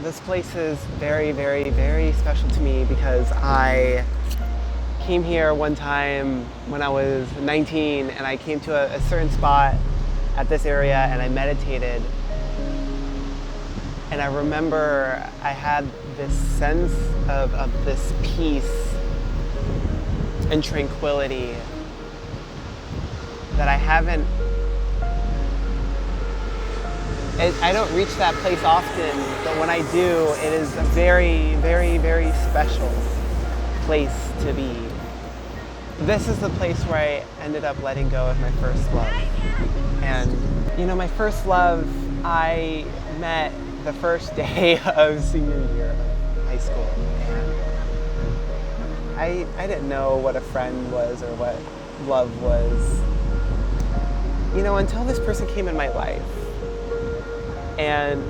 This place is very, very, very special to me because I came here one time when I was 19 and I came to a certain spot at this area and I meditated. And I remember I had this sense of this peace and tranquility that I don't reach that place often, but when I do, it is a very, very, very special place to be. This is the place where I ended up letting go of my first love. And, my first love, I met the first day of senior year of high school. And I didn't know what a friend was or what love was, until this person came in my life. And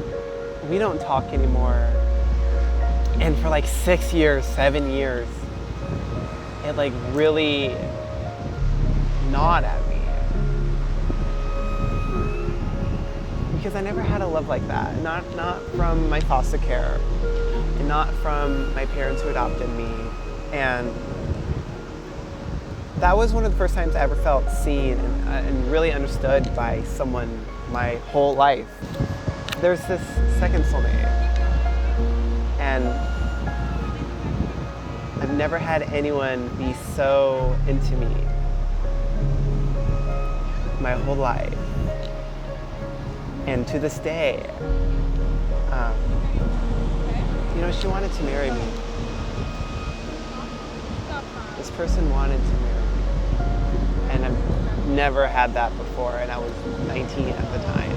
we don't talk anymore. And for like 6 years, 7 years, it really gnawed at me. Because I never had a love like that. Not from my foster care, and not from my parents who adopted me. And that was one of the first times I ever felt seen and really understood by someone my whole life. There's this second soulmate, and I've never had anyone be so into me my whole life. And to this day, she wanted to marry me. This person wanted to marry me. And I've never had that before, and I was 19 at the time.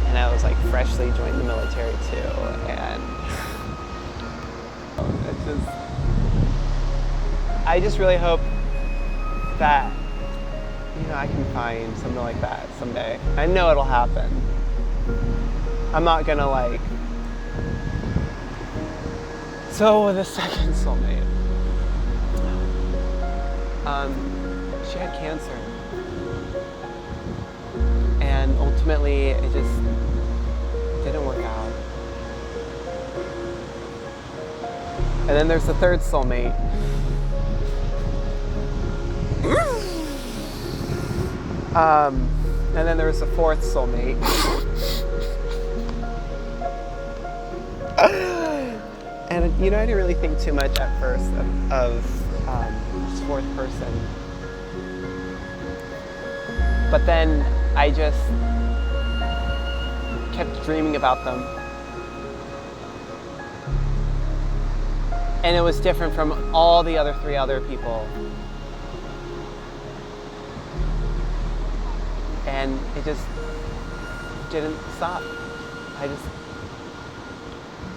And I was freshly joined the military too, and I just really hope that I can find something like that someday. I know it'll happen. I'm not gonna So the second soulmate, she had cancer. And ultimately, it just didn't work out. And then there's the third soulmate. And then there's the fourth soulmate. And I didn't really think too much at first of this fourth person. But then I just kept dreaming about them. And it was different from all the other three other people. And it just didn't stop. I just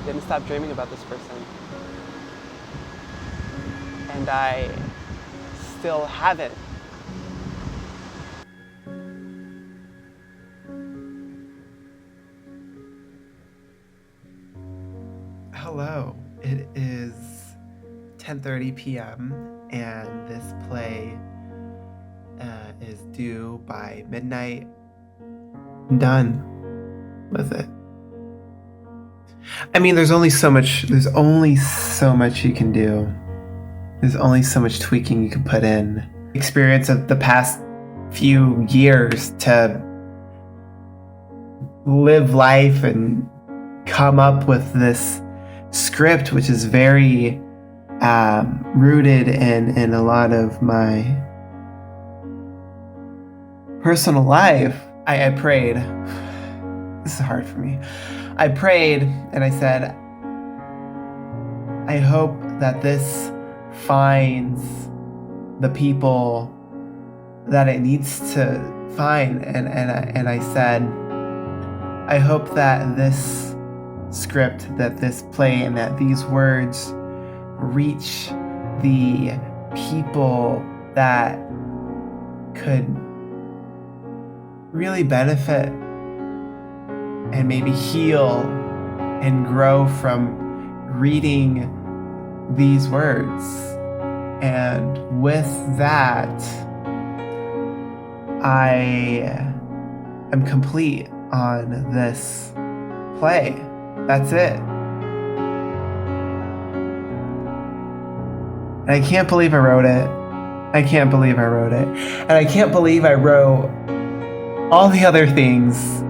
didn't stop dreaming about this person. And I still haven't. Hello, it is 10:30 p.m. and this play is due by midnight. I'm done with it. I mean, there's only so much you can do. There's only so much tweaking you can put in. Experience of the past few years to live life and come up with this script, which is very rooted in a lot of my personal life. I prayed. This is hard for me. I prayed and I said, I hope that this finds the people that it needs to find. And I said, I hope that this script, that this play, and that these words reach the people that could really benefit and maybe heal and grow from reading these words. And with that, I am complete on this play. That's it. And I can't believe I wrote it. I can't believe I wrote it. And I can't believe I wrote all the other things.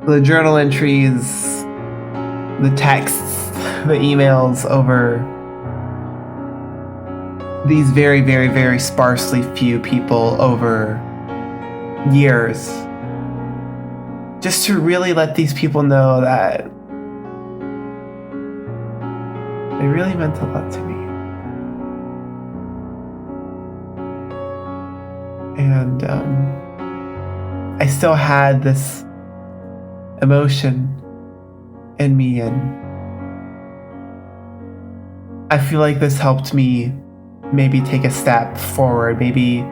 The journal entries, the texts, the emails over these very, very, very sparsely few people over years. Just to really let these people know that they really meant a lot to me. And I still had this emotion in me, and I feel like this helped me maybe take a step forward, maybe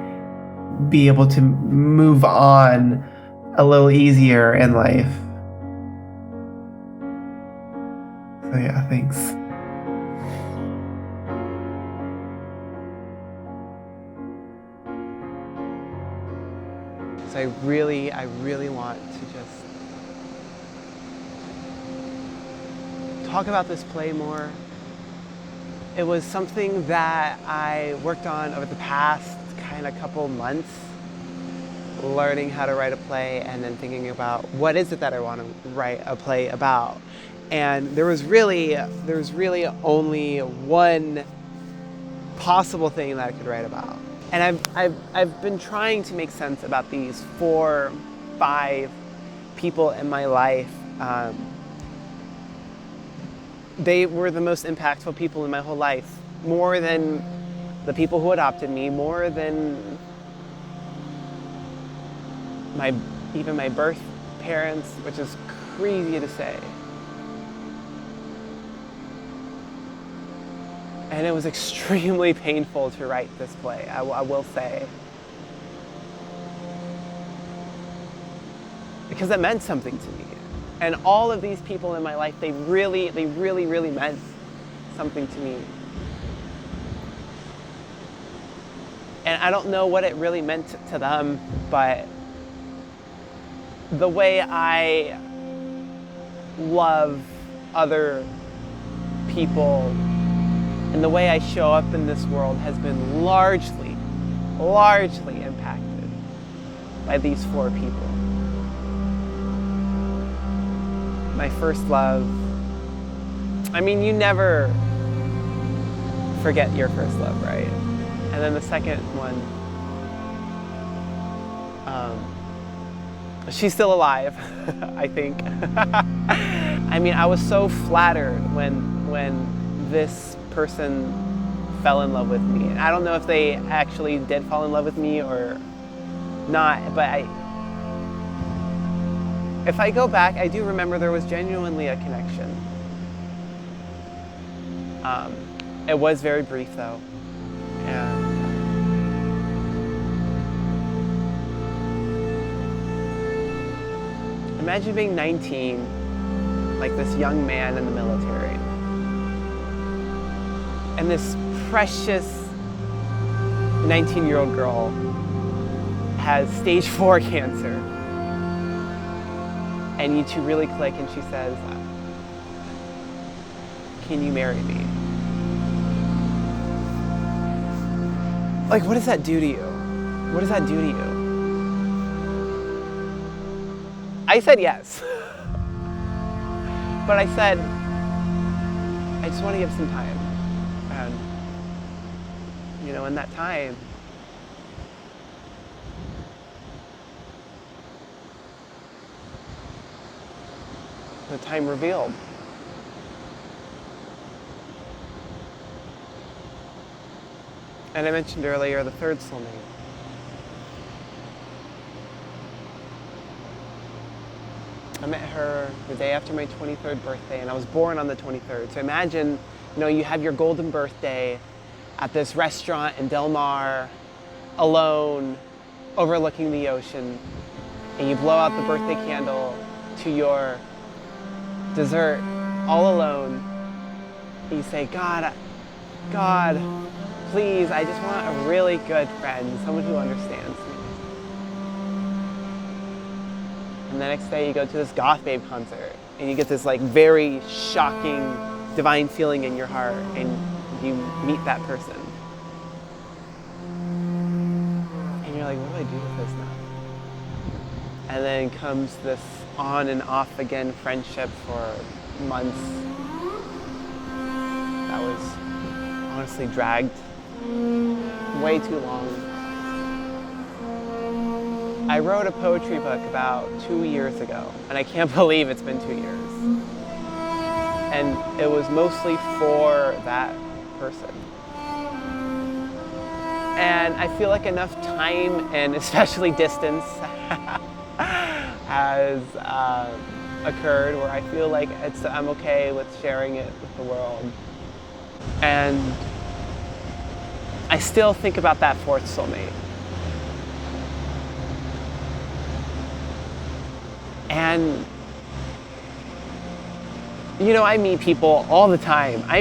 be able to move on a little easier in life. So yeah, thanks. So I really want to just talk about this play more. It was something that I worked on over the past kind of couple months, learning how to write a play and then thinking about what is it that I want to write a play about. And there was really only one possible thing that I could write about. And I've been trying to make sense about these 4, 5 people in my life. They were the most impactful people in my whole life, more than the people who adopted me, more than even my birth parents, which is crazy to say. And it was extremely painful to write this play, I will say. Because it meant something to me. And all of these people in my life, they really meant something to me. And I don't know what it really meant to them, but the way I love other people and the way I show up in this world has been largely impacted by these 4 people. My first love. I mean, you never forget your first love, right? And then the second one, she's still alive, I think. I mean, I was so flattered when this person fell in love with me. And I don't know if they actually did fall in love with me or not, but if I go back, I do remember there was genuinely a connection. It was very brief though. And imagine being 19, like this young man in the military. And this precious 19-year-old girl has stage 4 cancer. And you two really click, and she says, "Can you marry me?" Like, what does that do to you? What does that do to you? I said yes. But I said, I just want to give some time. And, in that time, the time revealed. And I mentioned earlier the third soulmate. I met her the day after my 23rd birthday, and I was born on the 23rd. So imagine, you have your golden birthday at this restaurant in Del Mar, alone, overlooking the ocean, and you blow out the birthday candle to your dessert all alone. You say, God, please, I just want a really good friend, someone who understands me. And And the next day you go to this goth babe concert and you get this like very shocking divine feeling in your heart and you meet that person. And you're like, what do I do with this now? And then comes this on and off again friendship for months that was honestly dragged way too long. I wrote a poetry book about 2 years ago, and I can't believe it's been 2 years. And it was mostly for that person. And I feel like enough time and especially distance has occurred where I feel like I'm okay with sharing it with the world. And I still think about that fourth soulmate. And, you know, I meet people all the time. It's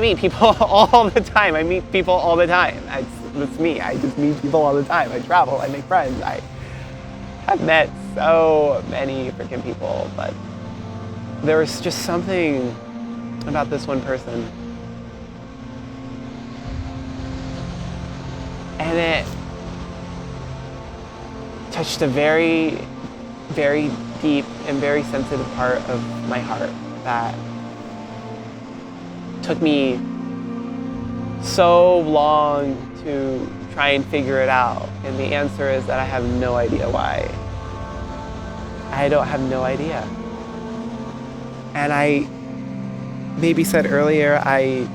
me. I just meet people all the time. I travel, I make friends. I've met so many freaking people, but there was just something about this one person. And it touched a very, very deep and very sensitive part of my heart that took me so long to try and figure it out. And the answer is that I have no idea why. I don't have no idea. And I maybe said earlier, ever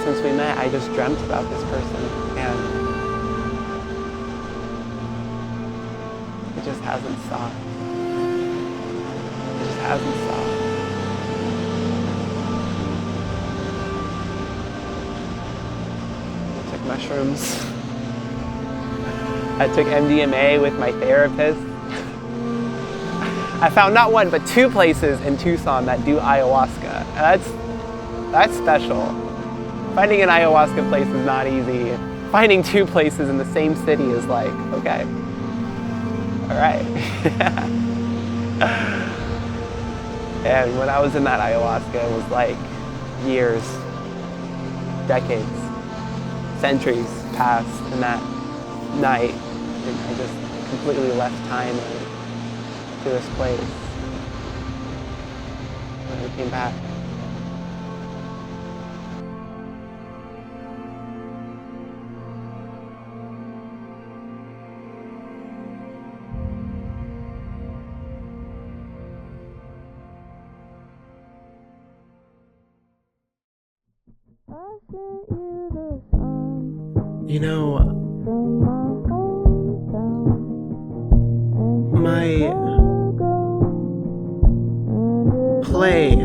since we met, I just dreamt about this person. And it just hasn't stopped. It just hasn't stopped. I took mushrooms. I took MDMA with my therapist. I found not one, but 2 places in Tucson that do ayahuasca. And that's special. Finding an ayahuasca place is not easy. Finding 2 places in the same city is like, okay. All right. And when I was in that ayahuasca, it was like years, decades, centuries passed in that night. And I just completely left time to this place. And I came back. You know, my play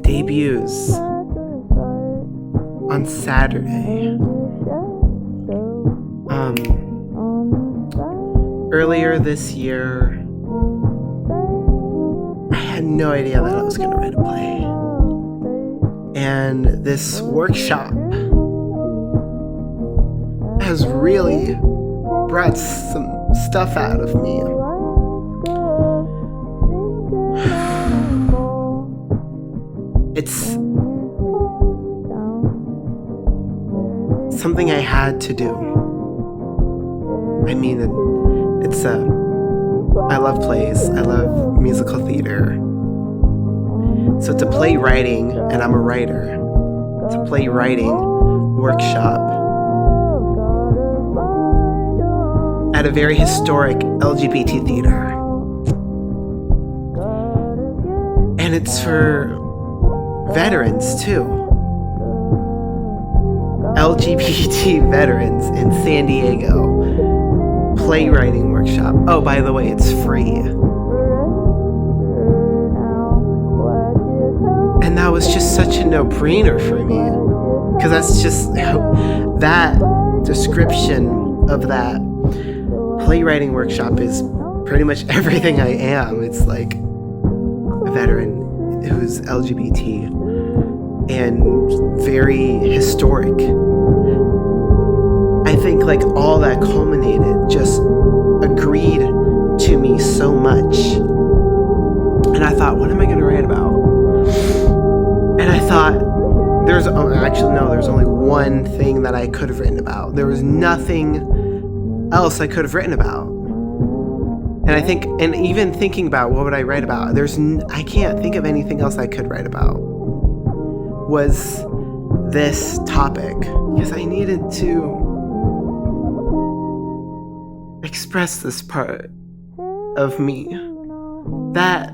debuts on Saturday. Earlier this year, I had no idea that I was going to write a play. And this workshop has really brought some stuff out of me. It's something I had to do. I mean, I love plays, I love musical theater. So it's a playwriting, and I'm a writer. It's a playwriting workshop at a very historic LGBT theater. And it's for veterans too. LGBT veterans in San Diego. Playwriting workshop. Oh, by the way, it's free. And that was just such a no-brainer for me. Because that's just, that description of that playwriting workshop is pretty much everything I am. It's like a veteran who's LGBT and very historic. I think like all that culminated just much. And I thought, what am I going to write about? And I thought, there's only one thing that I could have written about. There was nothing else I could have written about. And even thinking about what would I write about, I can't think of anything else I could write about, was this topic, because I needed to express this part of me that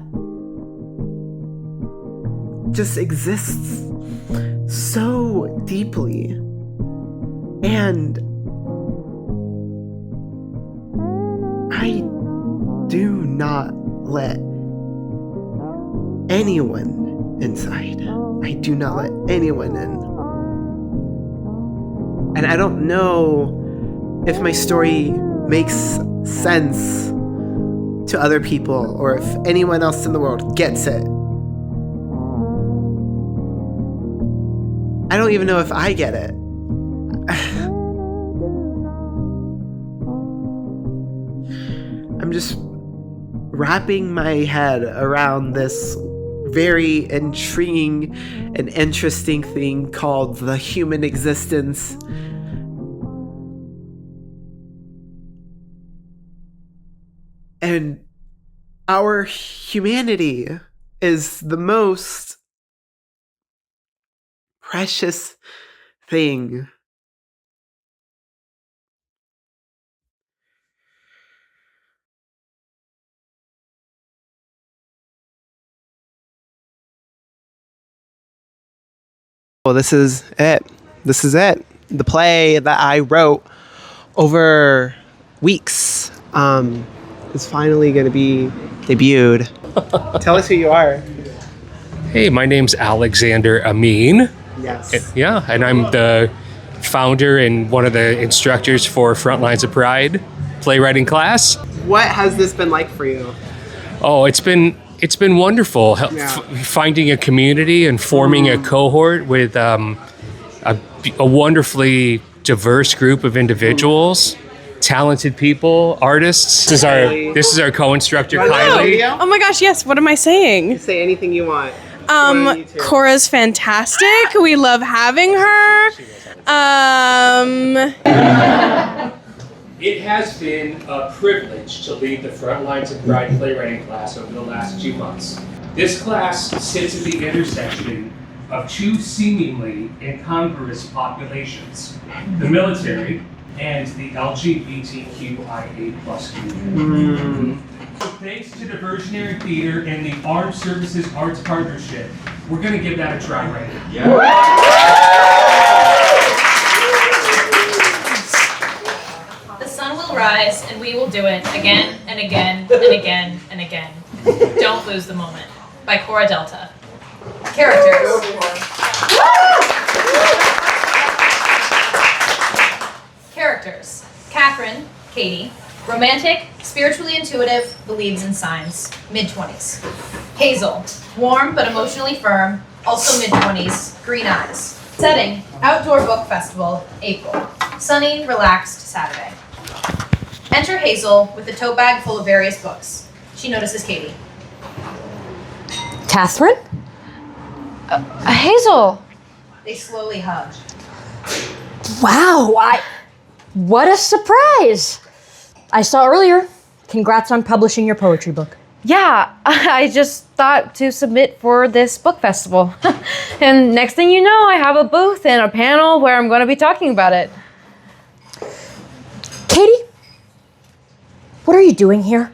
just exists so deeply, and I do not let anyone inside. I do not let anyone in. And I don't know if my story makes sense to other people or if anyone else in the world gets it. I don't even know if I get it. I'm just wrapping my head around this very intriguing and interesting thing called the human existence. And our humanity is the most precious thing. Well, this is it. This is it. The play that I wrote over weeks is finally going to be debuted. Tell us who you are. Hey, my name's Alexander Amin. Yes. Yeah, and I'm the founder and one of the instructors for Frontlines of Pride playwriting class. What has this been like for you? Oh, it's been wonderful finding a community and forming a cohort with a wonderfully diverse group of individuals, talented people, artists. This is our co-instructor, Kylie. Oh my gosh, yes. What am I saying? You say anything you want. Kora's fantastic. We love having her. It has been a privilege to lead the Frontlines of Pride playwriting class over the last 2 months. This class sits at the intersection of two seemingly incongruous populations, the military and the LGBTQIA+ community. So thanks to Diversionary Theater and the Armed Services Arts Partnership, we're going to give that a try right now. Yeah. The sun will rise and we will do it again and again and again and again. Don't lose the moment. By Kora Delta. Characters. Characters. Catherine, Katie. Romantic, spiritually intuitive, believes in signs. Mid-20s. Hazel. Warm but emotionally firm. Also mid-20s. Green eyes. Setting. Outdoor Book Festival. April. Sunny, relaxed Saturday. Enter Hazel with a tote bag full of various books. She notices Katie. Catherine? Hazel. They slowly hug. Wow, what a surprise. I saw earlier. Congrats on publishing your poetry book. Yeah, I just thought to submit for this book festival. And next thing you know, I have a booth and a panel where I'm going to be talking about it. Katie, what are you doing here?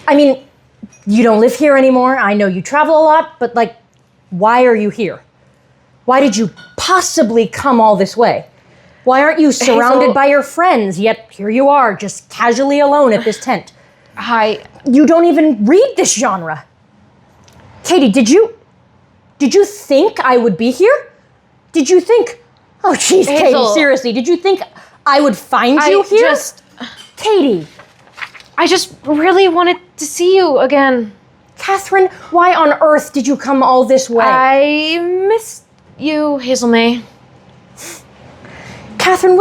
I mean, you don't live here anymore. I know you travel a lot, but why are you here? Why did you possibly come all this way? Why aren't you surrounded Hazel, by your friends, yet here you are, just casually alone at this tent? You don't even read this genre. Katie, did you think I would be here? Did you think, oh geez, Katie, seriously, did you think I would find you here? Katie. I just really wanted to see you again. Catherine, why on earth did you come all this way? I missed you, Hazel May. Catherine,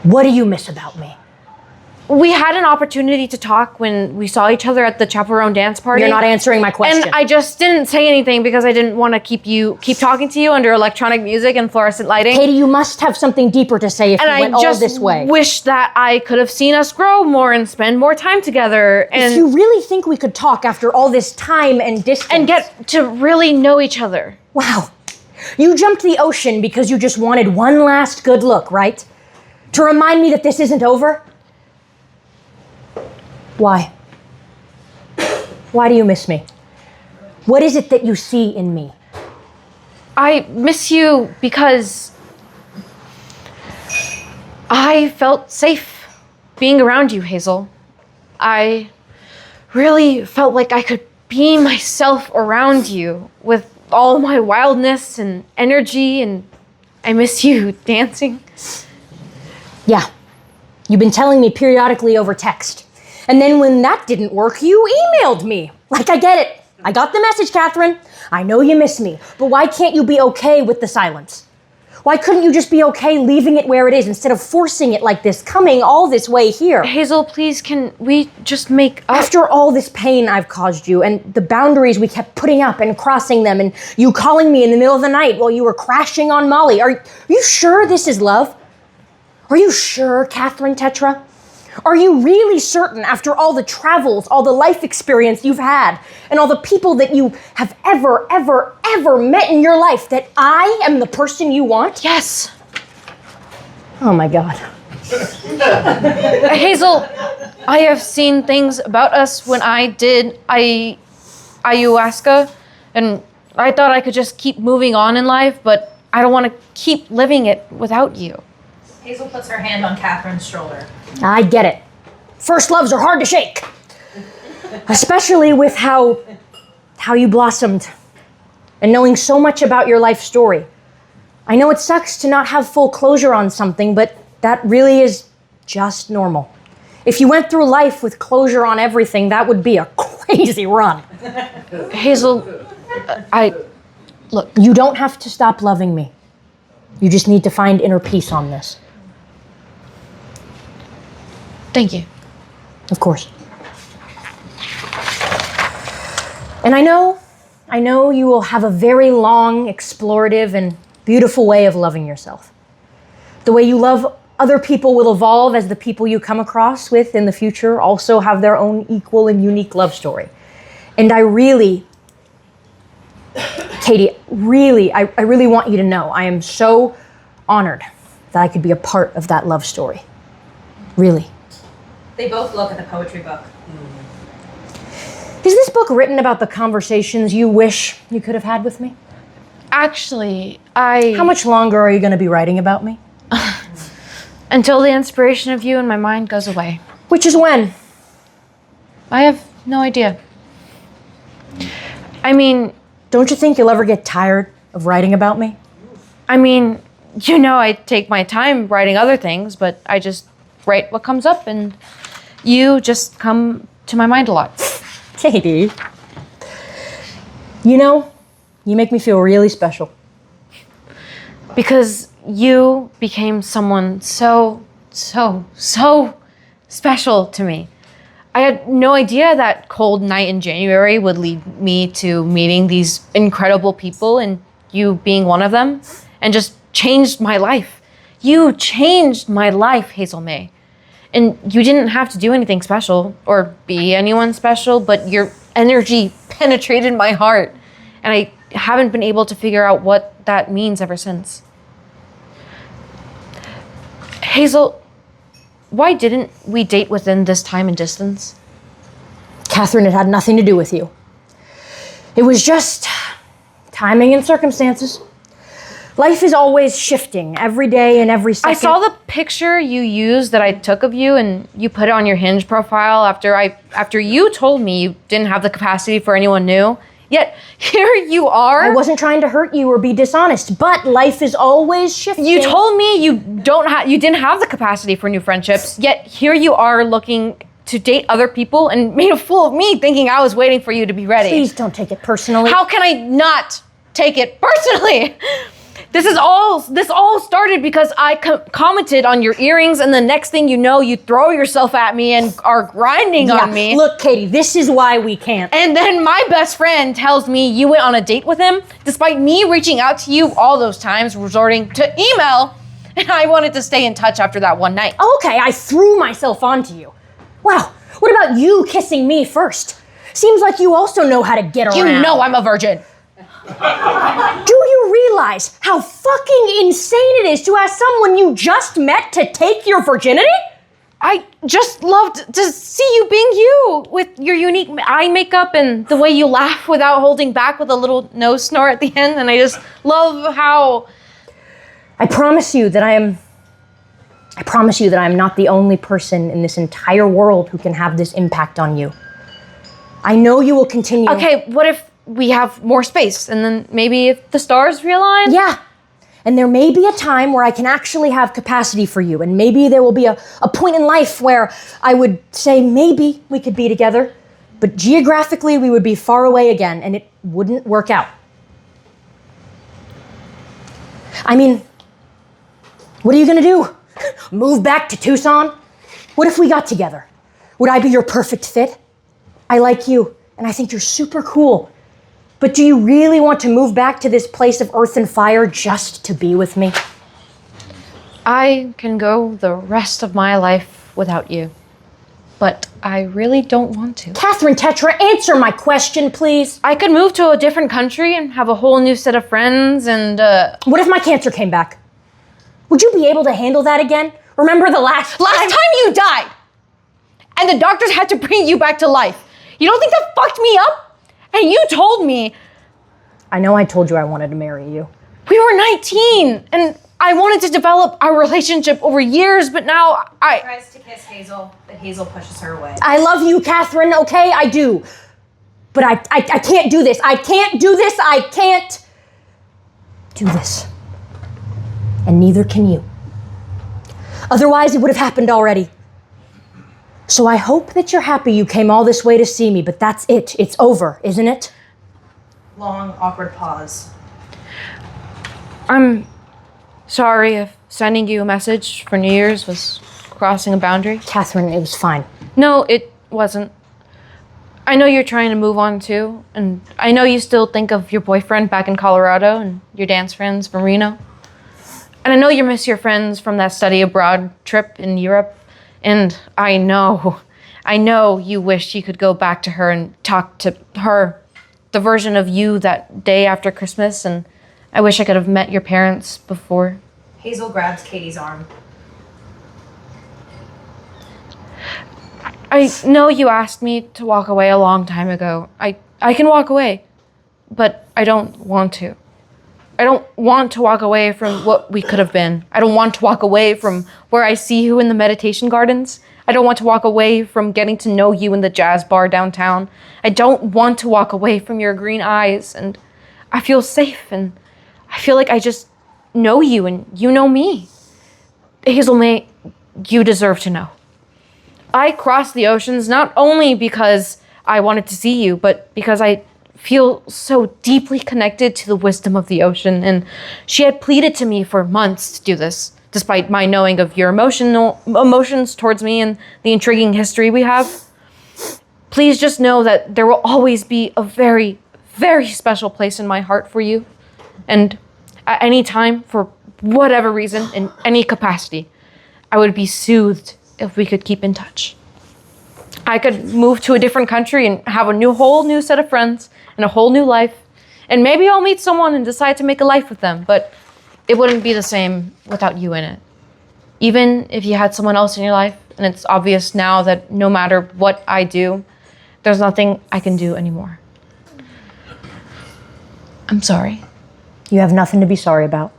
what do you miss about me? we had an opportunity to talk when we saw each other at the chaperone dance party. You're not answering my question. And I just didn't say anything because I didn't want to keep talking to you under electronic music and fluorescent lighting. Katie, you must have something deeper to say if you went all this way. And I just wish that I could have seen us grow more and spend more time together. And if you really think we could talk after all this time and distance... And get to really know each other. Wow. You jumped the ocean because you just wanted one last good look, right? To remind me that this isn't over? Why? Why do you miss me? What is it that you see in me? I miss you because I felt safe being around you, Hazel. I really felt like I could be myself around you with all my wildness and energy, and I miss you dancing. Yeah. You've been telling me periodically over text. And then when that didn't work, you emailed me. Like, I get it. I got the message, Catherine. I know you miss me. But why can't you be okay with the silence? Why couldn't you just be okay leaving it where it is instead of forcing it like this, coming all this way here? Hazel, please, can we just make up? After all this pain I've caused you and the boundaries we kept putting up and crossing them and you calling me in the middle of the night while you were crashing on Molly, are you sure this is love? Are you sure, Catherine Tetra? Are you really certain after all the travels, all the life experience you've had, and all the people that you have ever met in your life that I am the person you want? Yes. Oh my God. Hazel, I have seen things about us when I did ayahuasca, and I thought I could just keep moving on in life, but I don't want to keep living it without you. Hazel puts her hand on Catherine's shoulder. I get it. First loves are hard to shake. Especially with how you blossomed and knowing so much about your life story. I know it sucks to not have full closure on something, but that really is just normal. If you went through life with closure on everything, that would be a crazy run. Hazel, look. You don't have to stop loving me. You just need to find inner peace on this. Thank you. Of course. And I know you will have a very long, explorative, and beautiful way of loving yourself. The way you love other people will evolve as the people you come across with in the future also have their own equal and unique love story. And I really, Katie, I really want you to know I am so honored that I could be a part of that love story. Really. They both look at the poetry book. Is this book written about the conversations you wish you could have had with me? Actually, How much longer are you going to be writing about me? Until the inspiration of you in my mind goes away. Which is when? I have no idea. I mean... Don't you think you'll ever get tired of writing about me? I mean, you know I take my time writing other things, but I just write what comes up, and you just come to my mind a lot. Katie. You know, you make me feel really special. Because you became someone so special to me. I had no idea that cold night in January would lead me to meeting these incredible people and you being one of them, and just changed my life. You changed my life, Hazel May. And you didn't have to do anything special or be anyone special, but your energy penetrated my heart. And I haven't been able to figure out what that means ever since. Hazel, why didn't we date within this time and distance? Catherine, it had nothing to do with you. It was just timing and circumstances. Life is always shifting every day and every second. I saw the picture you used that I took of you, and you put it on your Hinge profile after you told me you didn't have the capacity for anyone new. Yet here you are. I wasn't trying to hurt you or be dishonest, but life is always shifting. You told me you didn't have the capacity for new friendships. Yet here you are looking to date other people and made a fool of me, thinking I was waiting for you to be ready. Please don't take it personally. How can I not take it personally? This all started because I commented on your earrings, and the next thing you know, you throw yourself at me and are grinding on me. Look, Katie, this is why we can't. And then my best friend tells me you went on a date with him, despite me reaching out to you all those times, resorting to email, and I wanted to stay in touch after that one night. Okay, I threw myself onto you. Wow, what about you kissing me first? Seems like you also know how to get around. You know I'm a virgin. Do you realize how fucking insane it is to ask someone you just met to take your virginity? I just loved to see you being you, with your unique eye makeup and the way you laugh without holding back with a little nose snort at the end, and I just love how... I promise you that I am not the only person in this entire world who can have this impact on you. I know you will continue... Okay, what if we have more space, and then maybe if the stars realign? Yeah, and there may be a time where I can actually have capacity for you, and maybe there will be a point in life where I would say maybe we could be together, but geographically we would be far away again, and it wouldn't work out. I mean, what are you gonna do? Move back to Tucson? What if we got together? Would I be your perfect fit? I like you, and I think you're super cool. But do you really want to move back to this place of earth and fire just to be with me? I can go the rest of my life without you, but I really don't want to. Catherine Tetra, answer my question, please. I could move to a different country and have a whole new set of friends and, What if my cancer came back? Would you be able to handle that again? Remember the last time you died, and the doctors had to bring you back to life. You don't think that fucked me up? And you told me. I know I told you I wanted to marry you. We were 19, and I wanted to develop our relationship over years, but now She tries to kiss Hazel, but Hazel pushes her away. I love you, Catherine, okay? I do. But I can't do this. I can't do this. I can't do this. And neither can you. Otherwise, it would have happened already. So I hope that you're happy you came all this way to see me, but that's it. It's over, isn't it? Long, awkward pause. I'm sorry if sending you a message for New Year's was crossing a boundary. Catherine, it was fine. No, it wasn't. I know you're trying to move on too, and I know you still think of your boyfriend back in Colorado and your dance friends from Reno. And I know you miss your friends from that study abroad trip in Europe. And I know you wish you could go back to her and talk to her, the version of you that day after Christmas, and I wish I could have met your parents before. Hazel grabs Katie's arm. I know you asked me to walk away a long time ago. I can walk away, but I don't want to. I don't want to walk away from what we could have been. I don't want to walk away from where I see you in the meditation gardens. I don't want to walk away from getting to know you in the jazz bar downtown. I don't want to walk away from your green eyes. And I feel safe, and I feel like I just know you and you know me. Hazel May, you deserve to know. I crossed the oceans not only because I wanted to see you, but because I feel so deeply connected to the wisdom of the ocean, and she had pleaded to me for months to do this, despite my knowing of your emotions towards me and the intriguing history we have. Please just know that there will always be a very, very special place in my heart for you, and at any time, for whatever reason, in any capacity, I would be soothed if we could keep in touch. I could move to a different country and have a whole new set of friends and a whole new life. And maybe I'll meet someone and decide to make a life with them, but it wouldn't be the same without you in it. Even if you had someone else in your life, and it's obvious now that no matter what I do, there's nothing I can do anymore. I'm sorry. You have nothing to be sorry about.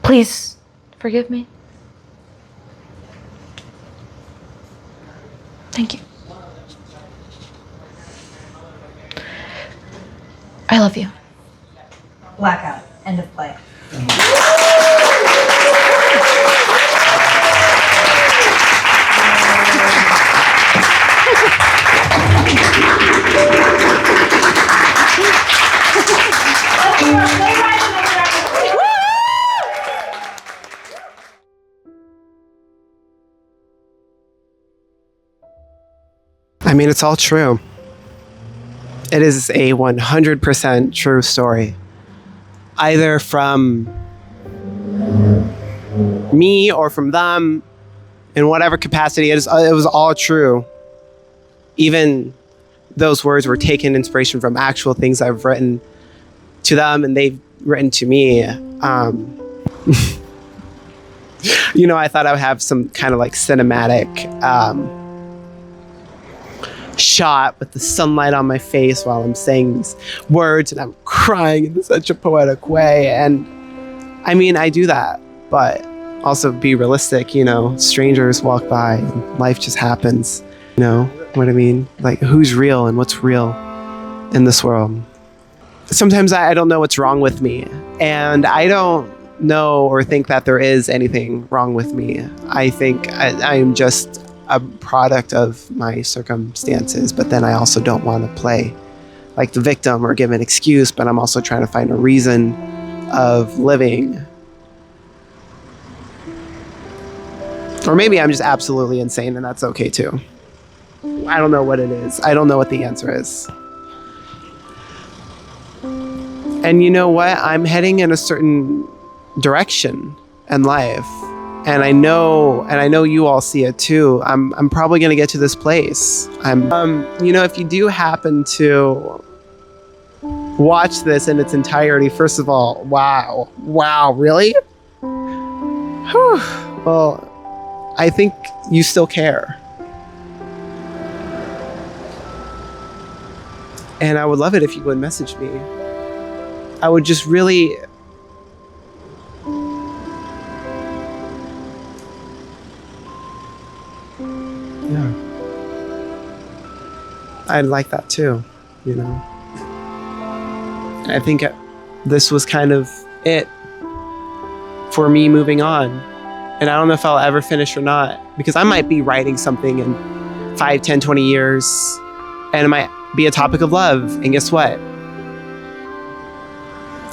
Please forgive me. Thank you. I love you. Blackout. End of play. Let's write another record. I mean, it's all true. It is a 100% true story. Either from me or from them, in whatever capacity it was all true. Even those words were taken inspiration from actual things I've written to them and they've written to me. I thought I would have some kind of like cinematic shot with the sunlight on my face while I'm saying these words and I'm crying in such a poetic way. And I mean, I do that, but also be realistic, strangers walk by and life just happens. You know what I mean? Like, who's real and what's real in this world? Sometimes I don't know what's wrong with me, and I don't know or think that there is anything wrong with me. I think I am just a product of my circumstances, but then I also don't want to play like the victim or give an excuse, but I'm also trying to find a reason of living. Or maybe I'm just absolutely insane and that's okay too. I don't know what it is. I don't know what the answer is. And you know what? I'm heading in a certain direction in life. And I know you all see it too. I'm probably going to get to this place. If you do happen to watch this in its entirety, first of all, wow, really? Whew. Well, I think you still care. And I would love it if you would message me. I would just really... Yeah. I'd like that too, I think this was kind of it for me moving on. And I don't know if I'll ever finish or not, because I might be writing something in 5, 10, 20 years, and it might be a topic of love. And guess what?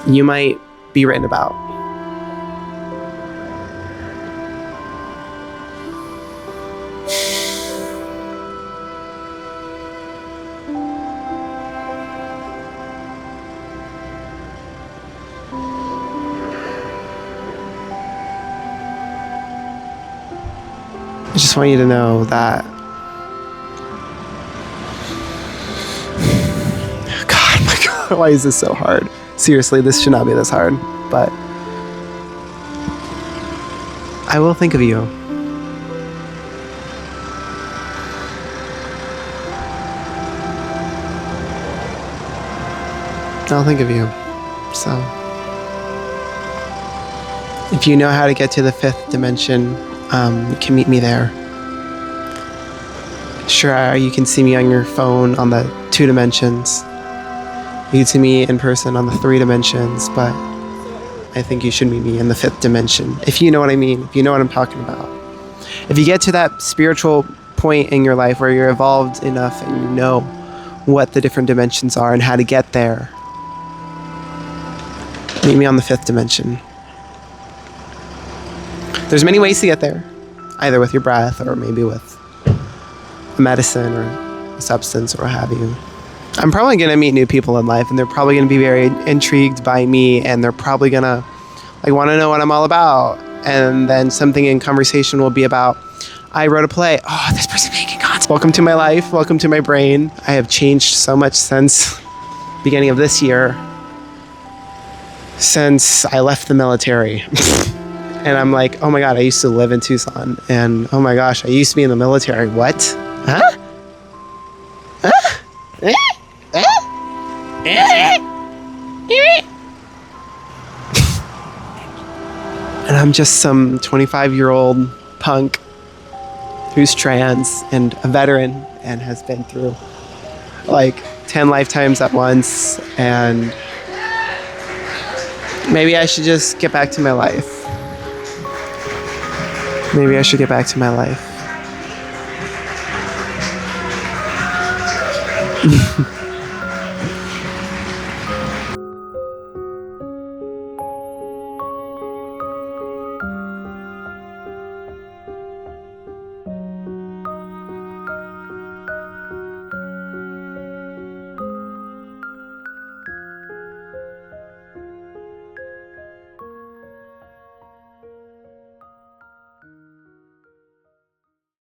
You might be written about. I just want you to know that God, why is this so hard? Seriously, this should not be this hard, but I will think of you. I'll think of you. So, if you know how to get to the 5th dimension, you can meet me there. Sure, you can see me on your phone on the 2 dimensions. You can see me in person on the 3 dimensions, but I think you should meet me in the 5th dimension. If you know what I mean, if you know what I'm talking about. If you get to that spiritual point in your life where you're evolved enough and you know what the different dimensions are and how to get there, meet me on the 5th dimension. There's many ways to get there, either with your breath or maybe with a medicine or a substance or what have you. I'm probably going to meet new people in life, and they're probably going to be very intrigued by me, and they're probably going to want to know what I'm all about. And then something in conversation will be about, I wrote a play. Oh, this person making content. Welcome to my life. Welcome to my brain. I have changed so much since beginning of this year, since I left the military. And I'm like, oh my God, I used to live in Tucson. And oh my gosh, I used to be in the military. What? Huh? Huh? And I'm just some 25-year-old punk who's trans and a veteran and has been through 10 lifetimes at once. And maybe I should just get back to my life. Maybe I should get back to my life.